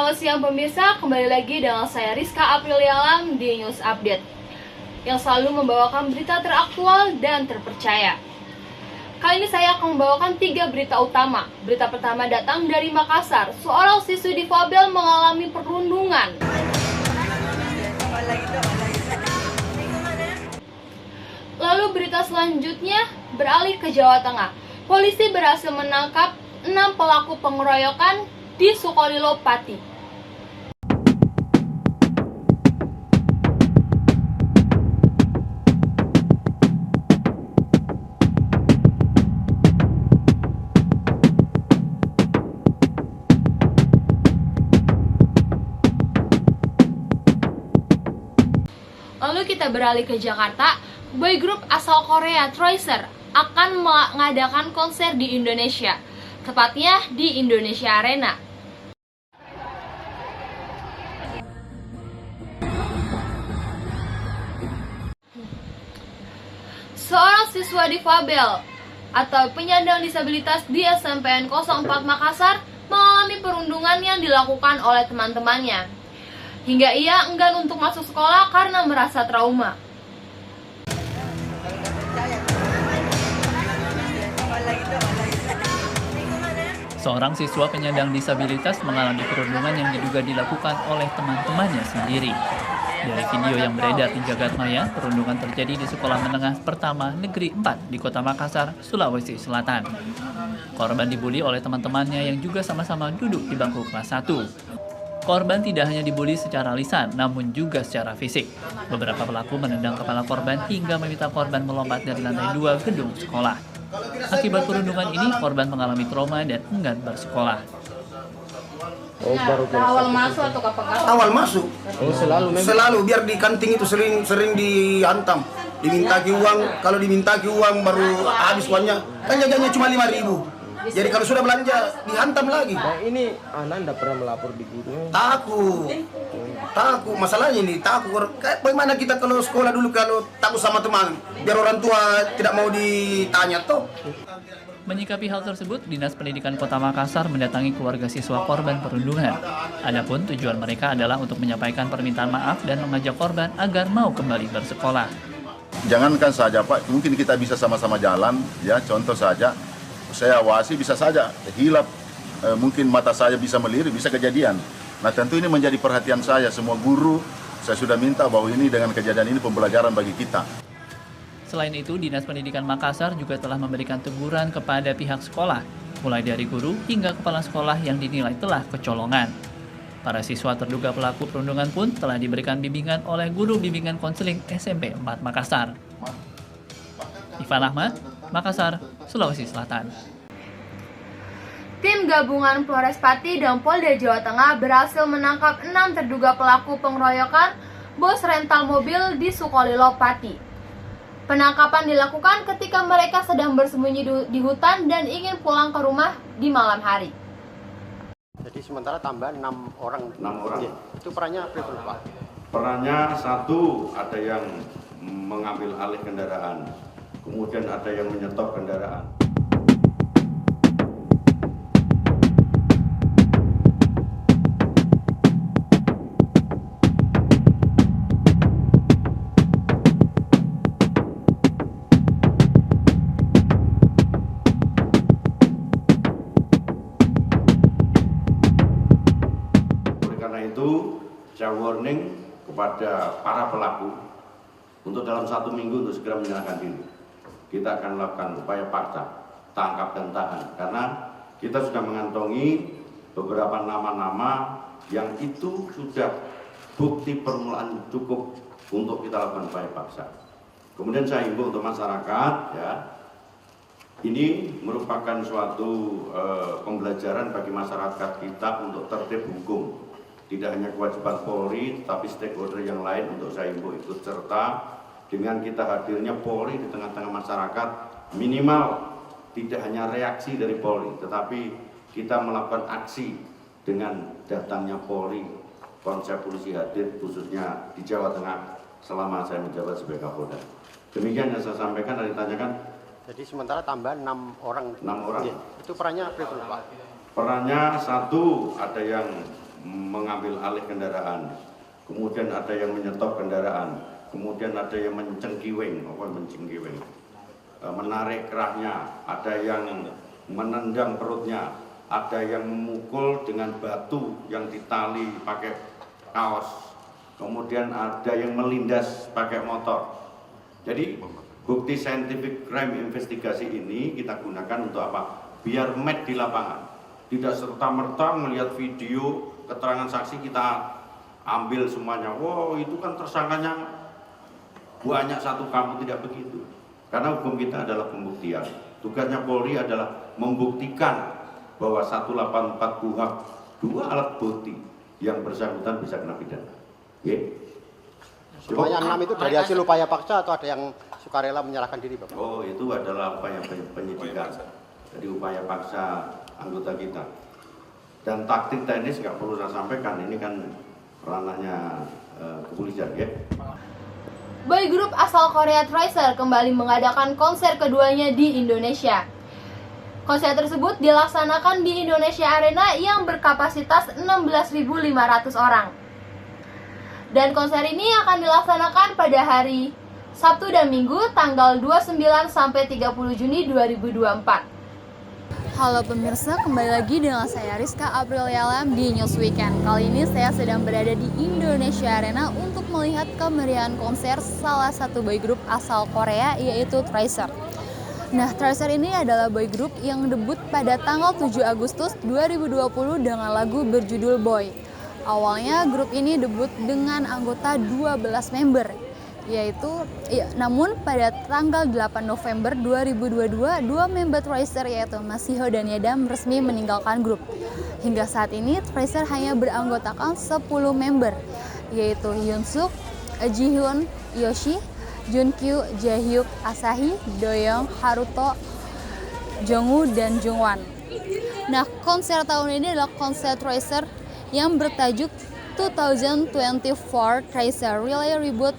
Selamat siang pemirsa, kembali lagi dengan saya Rizka Aprilialam di News Update yang selalu membawakan berita teraktual dan terpercaya. Kali ini saya akan membawakan 3 berita utama. Berita pertama datang dari Makassar, seorang siswi difabel mengalami perundungan. Lalu berita selanjutnya beralih ke Jawa Tengah. Polisi berhasil menangkap 6 pelaku pengeroyokan di Sukolilo, Pati. Lalu kita beralih ke Jakarta. Boy group asal Korea Tracer akan mengadakan konser di Indonesia, tepatnya di Indonesia Arena. Seorang siswa difabel atau penyandang disabilitas di SMPN 04 Makassar mengalami perundungan yang dilakukan oleh teman-temannya, hingga ia enggan untuk masuk sekolah karena merasa trauma. Seorang siswa penyandang disabilitas mengalami perundungan yang diduga dilakukan oleh teman-temannya sendiri. Dari video yang beredar di jagat maya, perundungan terjadi di Sekolah Menengah Pertama Negeri 4 di Kota Makassar, Sulawesi Selatan. Korban dibuli oleh teman-temannya yang juga sama-sama duduk di bangku kelas 1. Korban tidak hanya dibuli secara lisan, namun juga secara fisik. Beberapa pelaku menendang kepala korban hingga meminta korban melompat dari lantai 2 gedung sekolah. Akibat perundungan ini, korban mengalami trauma dan enggan bersekolah. Awal masuk atau kapan? Awal masuk. Oh, Selalu biar di kanting itu sering dihantam. Dimintaki uang, kalau dimintaki uang baru habis uangnya. Kan jajannya cuma 5.000. Jadi kalau sudah belanja dihantam lagi. Nah, ini Anda pernah melapor di guru? Takut. Masalahnya ini takut. Kayak bagaimana kita kalau sekolah dulu kalau takut sama teman, biar orang tua tidak mau ditanya toh. Menyikapi hal tersebut, Dinas Pendidikan Kota Makassar mendatangi keluarga siswa korban perundungan. Adapun tujuan mereka adalah untuk menyampaikan permintaan maaf dan mengajak korban agar mau kembali bersekolah. Jangankan saja Pak, mungkin kita bisa sama-sama jalan, ya contoh saja, saya awasi bisa saja hilap, mungkin mata saya bisa melirik, bisa kejadian. Nah tentu ini menjadi perhatian saya, semua guru, saya sudah minta bahwa ini dengan kejadian ini pembelajaran bagi kita. Selain itu, Dinas Pendidikan Makassar juga telah memberikan teguran kepada pihak sekolah, mulai dari guru hingga kepala sekolah yang dinilai telah kecolongan. Para siswa terduga pelaku perundungan pun telah diberikan bimbingan oleh guru bimbingan konseling SMP 4 Makassar. Ivan Ahmad, Makassar, Sulawesi Selatan. Tim gabungan Polres Pati dan Polda Jawa Tengah berhasil menangkap 6 terduga pelaku pengeroyokan bos rental mobil di Sukolilo, Pati. Penangkapan dilakukan ketika mereka sedang bersembunyi di hutan dan ingin pulang ke rumah di malam hari. Jadi sementara tambah 6 orang. 6 orang. Ya, itu perannya apa itu, Pak? Perannya satu, ada yang mengambil alih kendaraan, kemudian ada yang menyetop kendaraan. Itu saya warning kepada para pelaku untuk dalam 1 minggu untuk segera menyerahkan diri. Kita akan melakukan upaya paksa, tangkap dan tahan, karena kita sudah mengantongi beberapa nama-nama yang itu sudah bukti permulaan cukup untuk kita lakukan upaya paksa. Kemudian saya himbau untuk masyarakat, ya, ini merupakan suatu pembelajaran bagi masyarakat kita untuk tertib hukum. Tidak hanya kewajiban Polri, tapi stakeholder yang lain untuk saya himbau ikut serta dengan kita hadirnya Polri di tengah-tengah masyarakat. Minimal tidak hanya reaksi dari Polri, tetapi kita melakukan aksi dengan datangnya Polri, konsep polisi hadir khususnya di Jawa Tengah selama saya menjabat sebagai Kapolda. Demikian yang saya sampaikan dan ditanyakan. Jadi sementara tambah 6 orang. 6 orang. Ya, itu perannya apa itu, Pak? Perannya satu, ada yang mengambil alih kendaraan, kemudian ada yang menyetop kendaraan, kemudian ada yang menarik keraknya, ada yang menendang perutnya, ada yang memukul dengan batu yang ditali pakai kaos, kemudian ada yang melindas pakai motor. Jadi bukti scientific crime investigasi ini kita gunakan untuk apa? Biar match di lapangan. Tidak serta-merta melihat video, keterangan saksi kita ambil semuanya. Wow, itu kan tersangkanya banyak satu kampung, tidak begitu. Karena hukum kita adalah pembuktian. Tugasnya Polri adalah membuktikan bahwa 184 KUHP 2 alat bukti yang bersangkutan bisa kena pidana. Jumlahnya 6 itu dari hasil upaya paksa atau ada yang sukarela menyerahkan diri, Bapak? Oh, itu adalah upaya penyidikan. Jadi upaya paksa anggota kita. Dan taktik teknis nggak perlu saya sampaikan, ini kan ranahnya kepolisian, ya. Boy group asal Korea Tracer kembali mengadakan konser keduanya di Indonesia. Konser tersebut dilaksanakan di Indonesia Arena yang berkapasitas 16.500 orang. Dan konser ini akan dilaksanakan pada hari Sabtu dan Minggu tanggal 29 sampai 30 Juni 2024. Halo pemirsa, kembali lagi dengan saya Rizka Aprilia Lam di News Weekend. Kali ini saya sedang berada di Indonesia Arena untuk melihat kemeriahan konser salah satu boy group asal Korea, yaitu Tracer. Nah, Tracer ini adalah boy group yang debut pada tanggal 7 Agustus 2020 dengan lagu berjudul Boy. Awalnya grup ini debut dengan anggota 12 member, namun pada tanggal 8 November 2022, 2 member Tracer yaitu Masiho dan Yedam resmi meninggalkan grup. Hingga saat ini Tracer hanya beranggotakan 10 member, yaitu Hyunsuk, Jihyun, Yoshi, Junkyu, Jaehyuk, Asahi, Doyoung, Haruto, Jongwoo, dan Jungwan. Nah, konser tahun ini adalah konser Tracer yang bertajuk 2024 Tracer Relay Reboot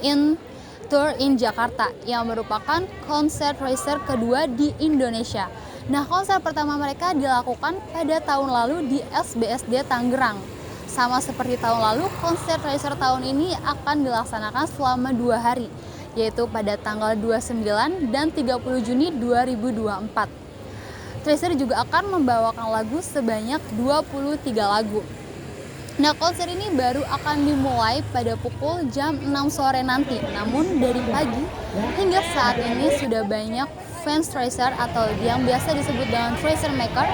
in Tour in Jakarta, yang merupakan konser Tracer kedua di Indonesia. Nah, konser pertama mereka dilakukan pada tahun lalu di SBSD Tangerang. Sama seperti tahun lalu, konser Tracer tahun ini akan dilaksanakan selama 2 hari, yaitu pada tanggal 29 dan 30 Juni 2024. Tracer juga akan membawakan lagu sebanyak 23 lagu. Nah, konser ini baru akan dimulai pada pukul jam 6 sore nanti. Namun dari pagi hingga saat ini sudah banyak fans Tracer atau yang biasa disebut dengan Tracer Maker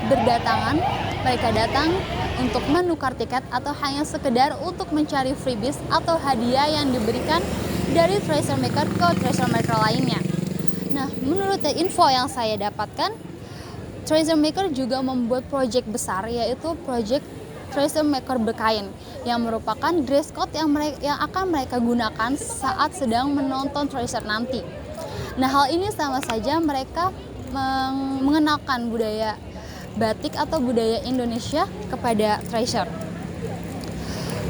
berdatangan. Mereka datang untuk menukar tiket atau hanya sekedar untuk mencari freebies atau hadiah yang diberikan dari Tracer Maker ke Tracer Maker lainnya. Nah, menurut info yang saya dapatkan, Tracer Maker juga membuat proyek besar, yaitu proyek Tracer Maker berkain, yang merupakan dress code yang akan mereka gunakan saat sedang menonton Tracer nanti. Nah, hal ini sama saja mereka mengenalkan budaya batik atau budaya Indonesia kepada Tracer.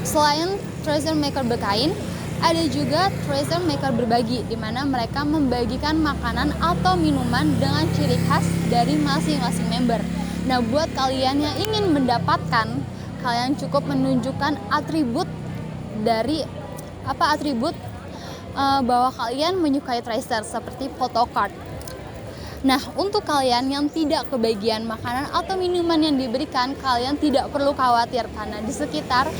Selain Tracer Maker berkain, ada juga Tracer Maker berbagi, di mana mereka membagikan makanan atau minuman dengan ciri khas dari masing-masing member. Nah, buat kalian yang ingin mendapatkan, kalian cukup menunjukkan atribut bahwa kalian menyukai Tracer, seperti photocard. Nah, untuk kalian yang tidak kebagian makanan atau minuman yang diberikan, kalian tidak perlu khawatir karena di sekitar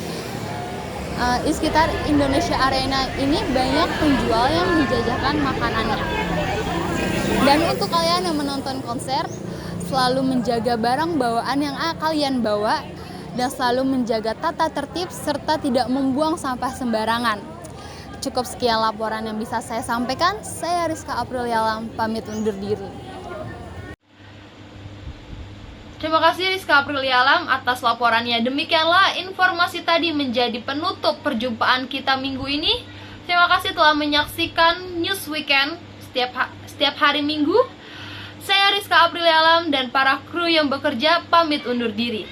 Indonesia Arena ini banyak penjual yang menjajakan makanannya. Dan untuk kalian yang menonton konser, selalu menjaga barang bawaan yang kalian bawa dan selalu menjaga tata tertib serta tidak membuang sampah sembarangan. Cukup sekian laporan yang bisa saya sampaikan. Saya Rizka Aprilia Lam, pamit undur diri. Terima kasih Rizka Aprilia Lam atas laporannya. Demikianlah informasi tadi menjadi penutup perjumpaan kita minggu ini. Terima kasih telah menyaksikan News Weekend setiap hari Minggu. Saya Rizka Aprilia Lam dan para kru yang bekerja pamit undur diri.